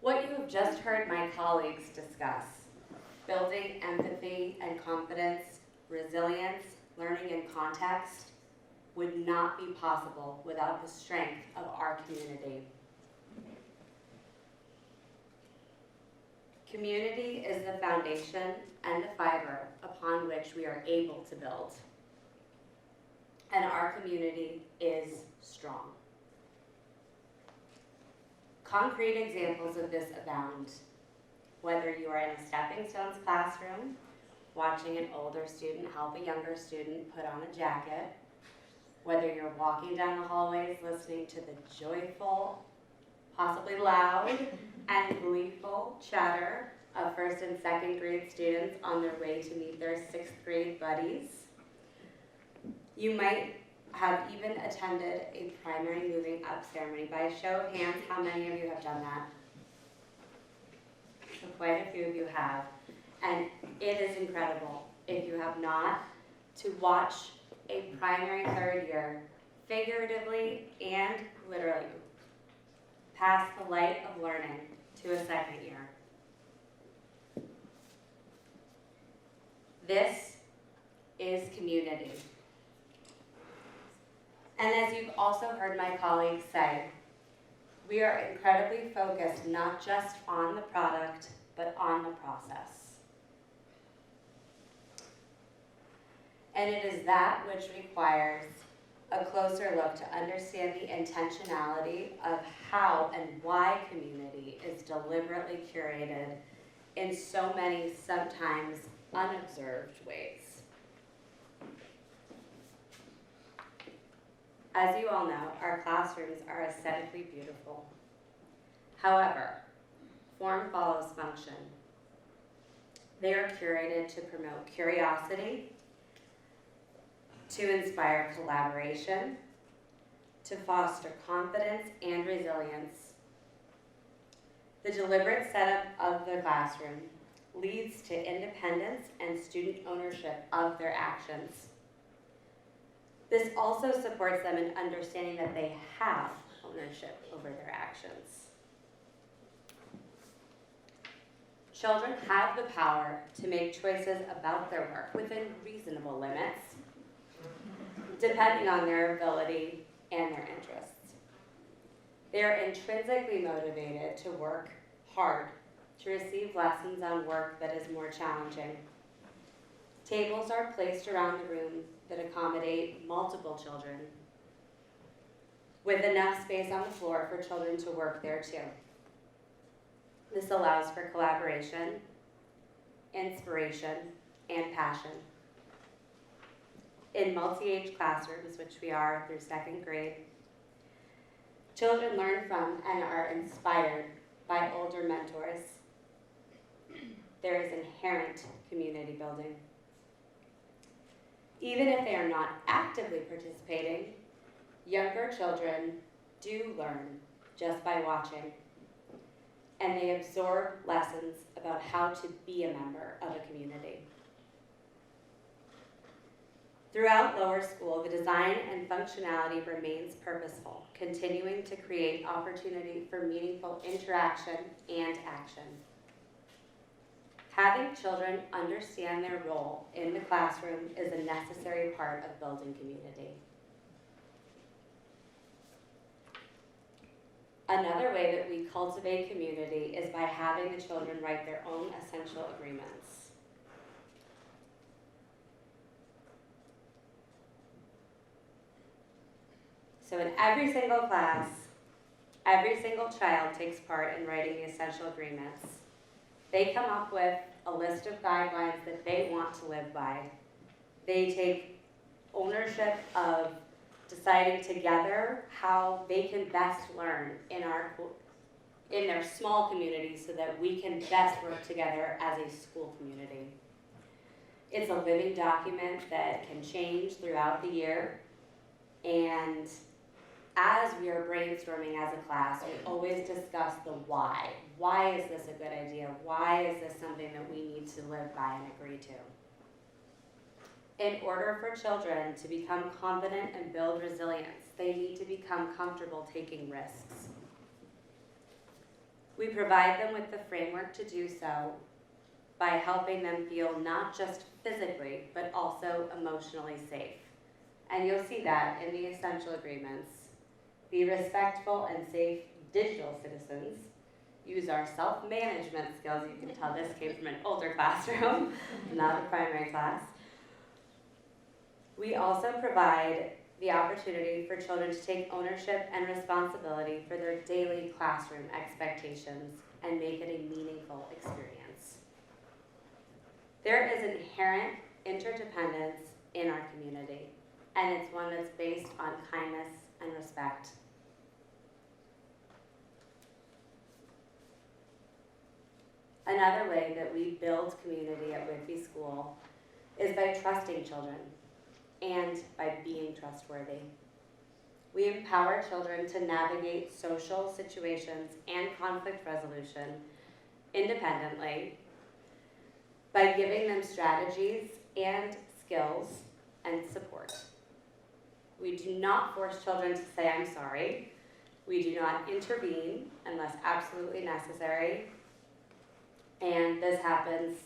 What you have just heard my colleagues discuss, building empathy and confidence, resilience, learning and context, would not be possible without the strength of our community. Community is the foundation and the fiber upon which we are able to build. And our community is strong. Concrete examples of this abound. Whether you are in a Stepping Stones classroom, watching an older student help a younger student put on a jacket, whether you're walking down the hallways listening to the joyful, possibly loud, and gleeful chatter of first and second grade students on their way to meet their sixth grade buddies. You might have even attended a primary moving up ceremony. By a show of hands, how many of you have done that? So quite a few of you have. And it is incredible, if you have not, to watch a primary third year, figuratively and literally, pass the light of learning to a second year. This is community. And as you've also heard my colleagues say, we are incredibly focused not just on the product, but on the process. And it is that which requires a closer look to understand the intentionality of how and why community is deliberately curated in so many, sometimes unobserved ways. As you all know, our classrooms are aesthetically beautiful. However, form follows function. They are curated to promote curiosity, to inspire collaboration, to foster confidence and resilience. The deliberate setup of the classroom leads to independence and student ownership of their actions. This also supports them in understanding that they have ownership over their actions. Children have the power to make choices about their work within reasonable limits, depending on their ability and their interests. They are intrinsically motivated to work hard, to receive lessons on work that is more challenging. Tables are placed around the room that accommodate multiple children, with enough space on the floor for children to work there too. This allows for collaboration, inspiration, and passion. In multi-age classrooms, which we are through second grade, children learn from and are inspired by older mentors. There is inherent community building. Even if they are not actively participating, younger children do learn just by watching, and they absorb lessons about how to be a member of a community. Throughout lower school, the design and functionality remains purposeful, continuing to create opportunity for meaningful interaction and action. Having children understand their role in the classroom is a necessary part of building community. Another way that we cultivate community is by having the children write their own essential agreements. So in every single class, every single child takes part in writing the essential agreements. They come up with a list of guidelines that they want to live by. They take ownership of deciding together how they can best learn in their small community so that we can best work together as a school community. It's a living document that can change throughout the year, and as we are brainstorming as a class, we always discuss the why. Why is this a good idea? Why is this something that we need to live by and agree to? In order for children to become confident and build resilience, they need to become comfortable taking risks. We provide them with the framework to do so by helping them feel not just physically, but also emotionally safe. And you'll see that in the essential agreements. Be respectful and safe digital citizens. Use our self-management skills. You can tell this came from an older classroom, not a primary class. We also provide the opportunity for children to take ownership and responsibility for their daily classroom expectations and make it a meaningful experience. There is inherent interdependence in our community, and it's one that's based on kindness and respect. Another way that we build community at Whitby School is by trusting children and by being trustworthy. We empower children to navigate social situations and conflict resolution independently by giving them strategies and skills and support. We do not force children to say, "I'm sorry." We do not intervene unless absolutely necessary. And this happens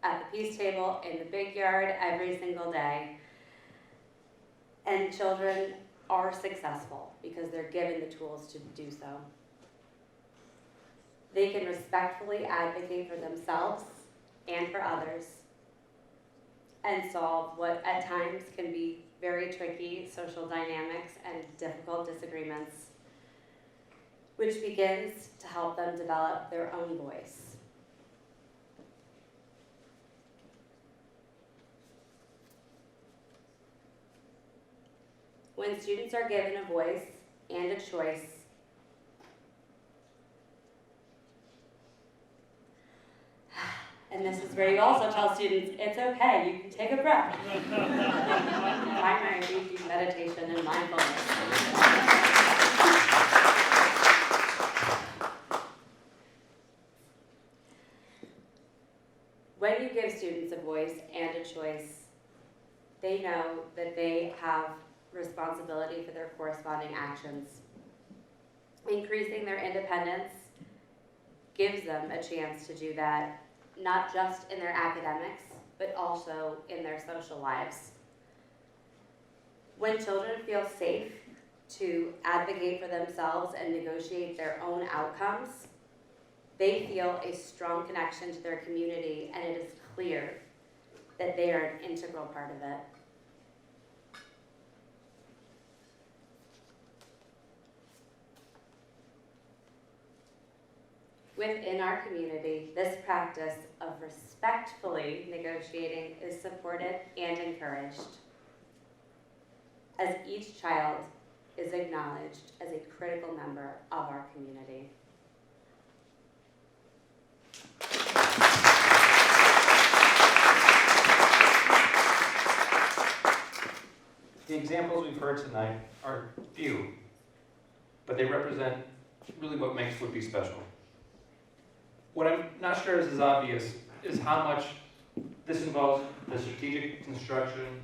at the peace table, in the big yard, every single day. And children are successful because they're given the tools to do so. They can respectfully advocate for themselves and for others and solve what at times can be very tricky social dynamics and difficult disagreements, which begins to help them develop their own voice. When students are given a voice and a choice, and this is where you also tell students, it's okay, you can take a breath. Primary deep meditation and mindfulness. When you give students a voice and a choice, they know that they have responsibility for their corresponding actions. Increasing their independence gives them a chance to do that, not just in their academics, but also in their social lives. When children feel safe to advocate for themselves and negotiate their own outcomes, they feel a strong connection to their community, and it is clear that they are an integral part of it. Within our community, this practice of respectfully negotiating is supported and encouraged, as each child is acknowledged as a critical member of our community. The examples we've heard tonight are few, but they represent really what makes Whitby special. What I'm not sure is as obvious is how much this involves the strategic construction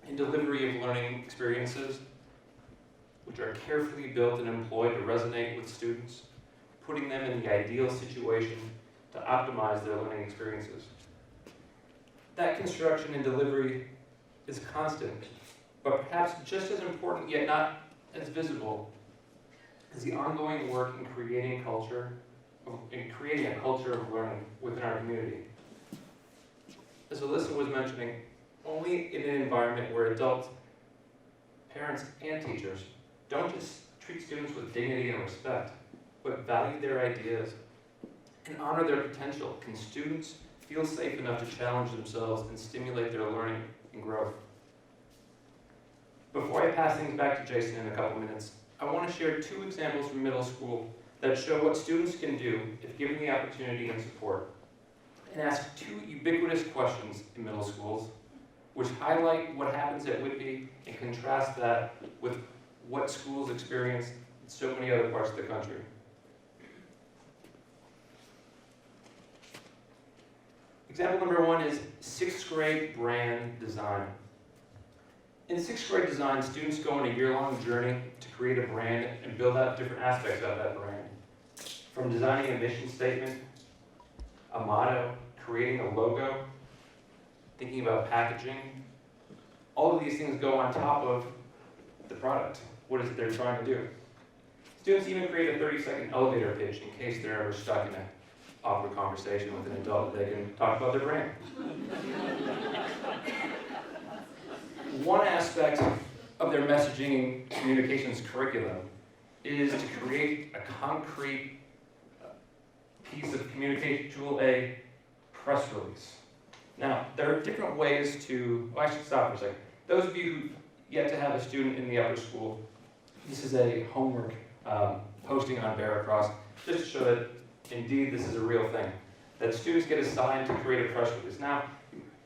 and delivery of learning experiences, which are carefully built and employed to resonate with students, putting them in the ideal situation to optimize their learning experiences. That construction and delivery is constant, but perhaps just as important, yet not as visible, is the ongoing work in creating a culture of learning within our community. As Alyssa was mentioning, only in an environment where adults, parents, and teachers don't just treat students with dignity and respect, but value their ideas and honor their potential, can students feel safe enough to challenge themselves and stimulate their learning and growth. Before I pass things back to Jason in a couple minutes, I want to share 2 examples from middle school that show what students can do if given the opportunity and support, and ask 2 ubiquitous questions in middle schools, which highlight what happens at Whitby and contrast that with what schools experience in so many other parts of the country. Example number 1 is 6th grade brand design. In 6th grade design, students go on a year-long journey to create a brand and build out different aspects of that brand. from designing a mission statement, a motto, creating a logo, thinking about packaging. All of these things go on top of the product. What is it they're trying to do? Students even create a 30-second elevator pitch in case they're ever stuck in an awkward conversation with an adult that they can talk about their brand. One aspect of their messaging and communications curriculum is to create a concrete piece of communication tool, a press release. Now, there are different ways to, I should stop for a second. Those of you who yet to have a student in the upper school, this is a homework posting on Veracross, just to show that indeed this is a real thing, that students get assigned to create a press release. Now,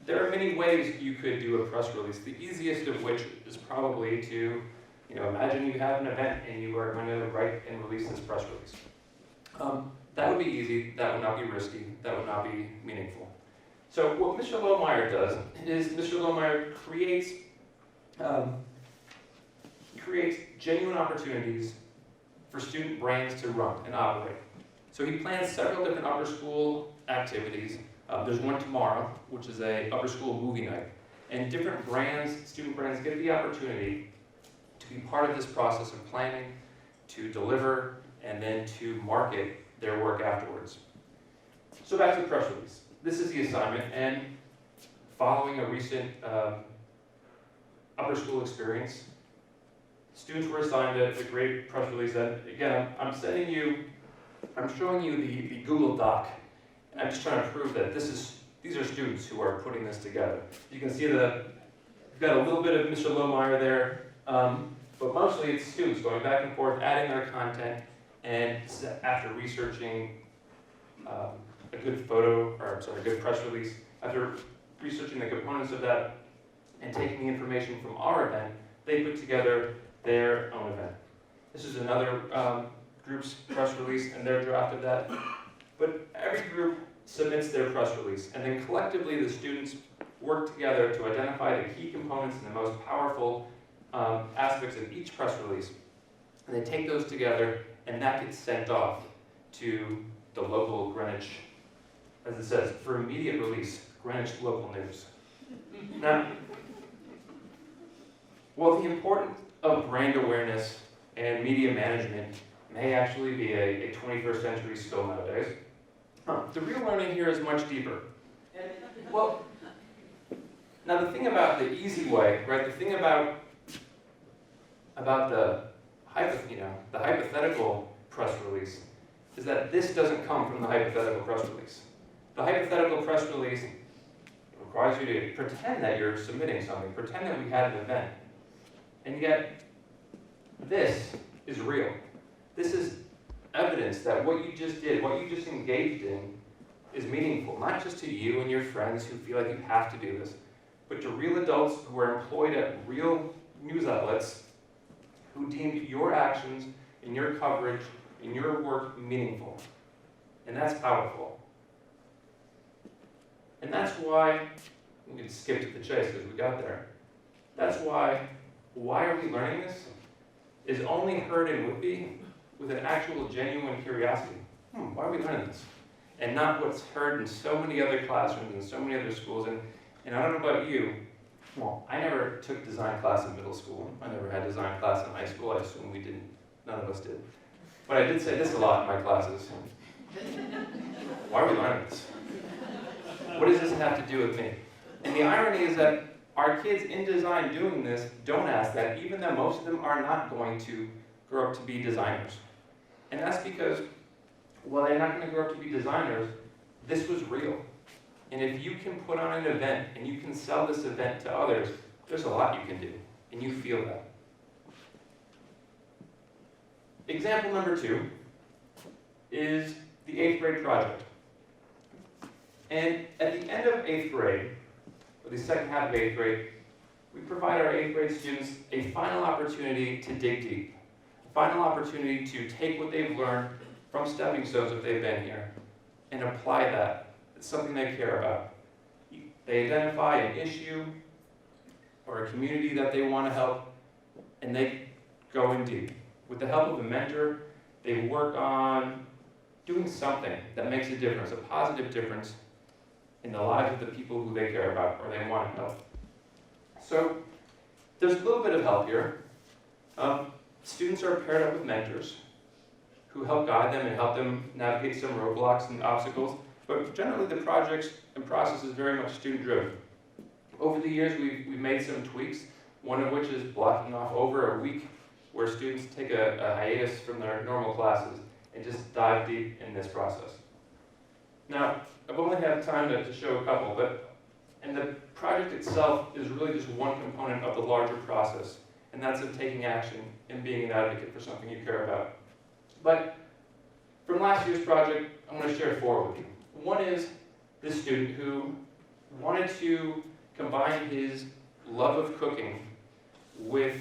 there are many ways you could do a press release, the easiest of which is probably to, imagine you have an event and you are going to write and release this press release. That would be easy, that would not be risky, that would not be meaningful. So what Mr. Lohmeyer does is Mr. Lohmeyer creates genuine opportunities for student brands to run and operate. So he plans several different upper school activities. There's one tomorrow, which is a upper school movie night. And different brands, student brands, get the opportunity to be part of this process of planning, to deliver, and then to market their work afterwards. So back to the press release. This is the assignment, and following a recent upper school experience, students were assigned a great press release. And again, I'm showing you the Google Doc. And I'm just trying to prove that these are students who are putting this together. You can see that we've got a little bit of Mr. Lohmeyer there, but mostly it's students going back and forth, adding their content, and after researching a good press release, after researching the components of that and taking the information from our event, they put together their own event. This is another group's press release and their draft of that. But every group submits their press release, and then collectively the students work together to identify the key components and the most powerful aspects of each press release. And they take those together, and that gets sent off to the local Greenwich, as it says, for immediate release, Greenwich Local News. Now, while the importance of brand awareness and media management may actually be a 21st century skill nowadays, the real learning here is much deeper. Well, now the thing about the easy way, right? The thing about the hypothetical press release is that this doesn't come from the hypothetical press release. The hypothetical press release requires you to pretend that you're submitting something, pretend that we had an event, and yet this is real. This is evidence that what you just did, what you just engaged in, is meaningful, not just to you and your friends who feel like you have to do this, but to real adults who are employed at real news outlets who deemed your actions and your coverage and your work meaningful. And that's powerful. And that's why, we can skip to the chase because we got there. That's why are we learning this? Is only heard and would be with an actual genuine curiosity. Why are we learning this? And not what's heard in so many other classrooms and so many other schools. And I don't know about you, well, I never took design class in middle school. I never had design class in high school. I assume we didn't. None of us did. But I did say this a lot in my classes. Why are we learning this? What does this have to do with me? And the irony is that our kids in design doing this don't ask that, even though most of them are not going to grow up to be designers. And that's because, while they're not going to grow up to be designers, this was real. And if you can put on an event and you can sell this event to others, there's a lot you can do, and you feel that. Example number 2 is the 8th grade project. And at the end of 8th grade, or the second half of 8th grade, we provide our 8th grade students a final opportunity to dig deep. A final opportunity to take what they've learned from stepping stones if they've been here and apply that. It's something they care about. They identify an issue or a community that they want to help, and they go in deep. With the help of a mentor, they work on doing something that makes a difference, a positive difference in the lives of the people who they care about or they want to help. So there's a little bit of help here. Students are paired up with mentors who help guide them and help them navigate some roadblocks and obstacles, but generally the projects and process is very much student-driven. Over the years, we've made some tweaks, one of which is blocking off over a week where students take a hiatus from their normal classes and just dive deep in this process. Now, I've only had time to show a couple, and the project itself is really just one component of the larger process, and that's of taking action and being an advocate for something you care about. But from last year's project, I'm going to share 4 with you. One is this student who wanted to combine his love of cooking with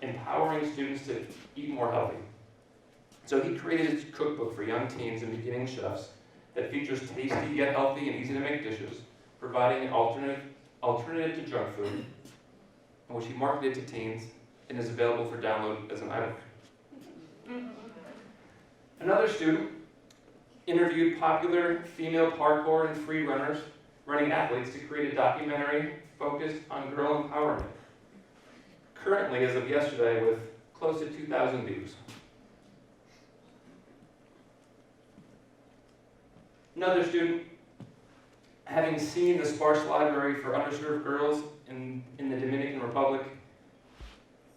empowering students to eat more healthy. So he created his cookbook for young teens and beginning chefs that features tasty yet healthy and easy to make dishes, providing an alternative to junk food, in which he marketed to teens and is available for download as an iBook. Another student interviewed popular female parkour and free runners, running athletes to create a documentary focused on girl empowerment. Currently, as of yesterday, with close to 2,000 views. Another student, having seen the sparse library for underserved girls in the Dominican Republic,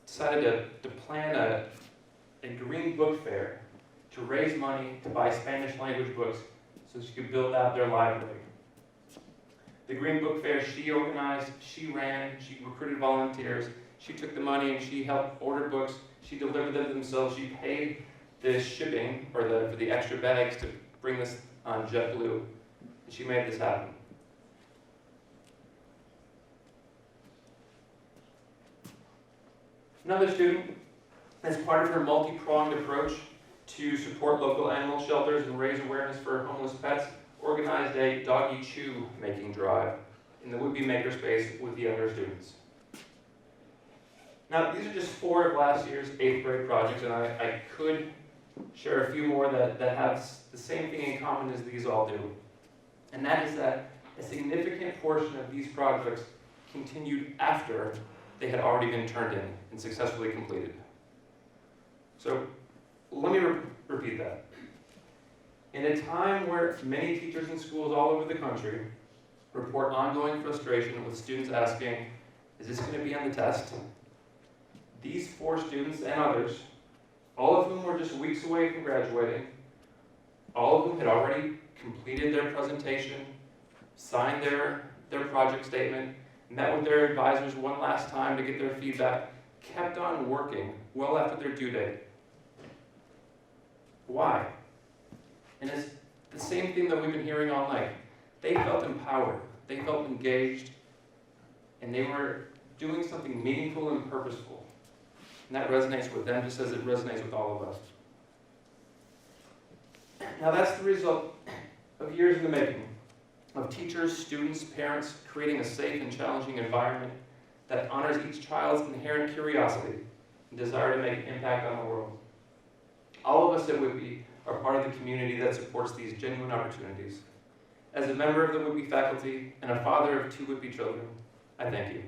decided to plan a green book fair to raise money to buy Spanish language books so she could build out their library. The Green Book Fair she organized, she ran, she recruited volunteers, she took the money and she helped order books, she delivered them themselves, she paid the shipping for the extra bags to bring this on JetBlue, and she made this happen. Another student, as part of her multi-pronged approach to support local animal shelters and raise awareness for homeless pets, organized a doggy chew making drive in the would-be makerspace with the younger students. Now, these are just 4 of last year's 8th grade projects, and I could share a few more that have the same thing in common as these all do. And that is that a significant portion of these projects continued after they had already been turned in and successfully completed. So let me repeat that. In a time where many teachers in schools all over the country report ongoing frustration with students asking, is this going to be on the test? These 4 students and others, all of whom were just weeks away from graduating, all of whom had already completed their presentation, signed their project statement, met with their advisors one last time to get their feedback, kept on working well after their due date. Why? And it's the same thing that we've been hearing all night. They felt empowered, they felt engaged, and they were doing something meaningful and purposeful. And that resonates with them just as it resonates with all of us. Now that's the result of years in the making, of teachers, students, parents creating a safe and challenging environment that honors each child's inherent curiosity and desire to make an impact on the world. All of us at Whitby are part of the community that supports these genuine opportunities. As a member of the Whitby faculty and a father of 2 Whitby children, I thank you.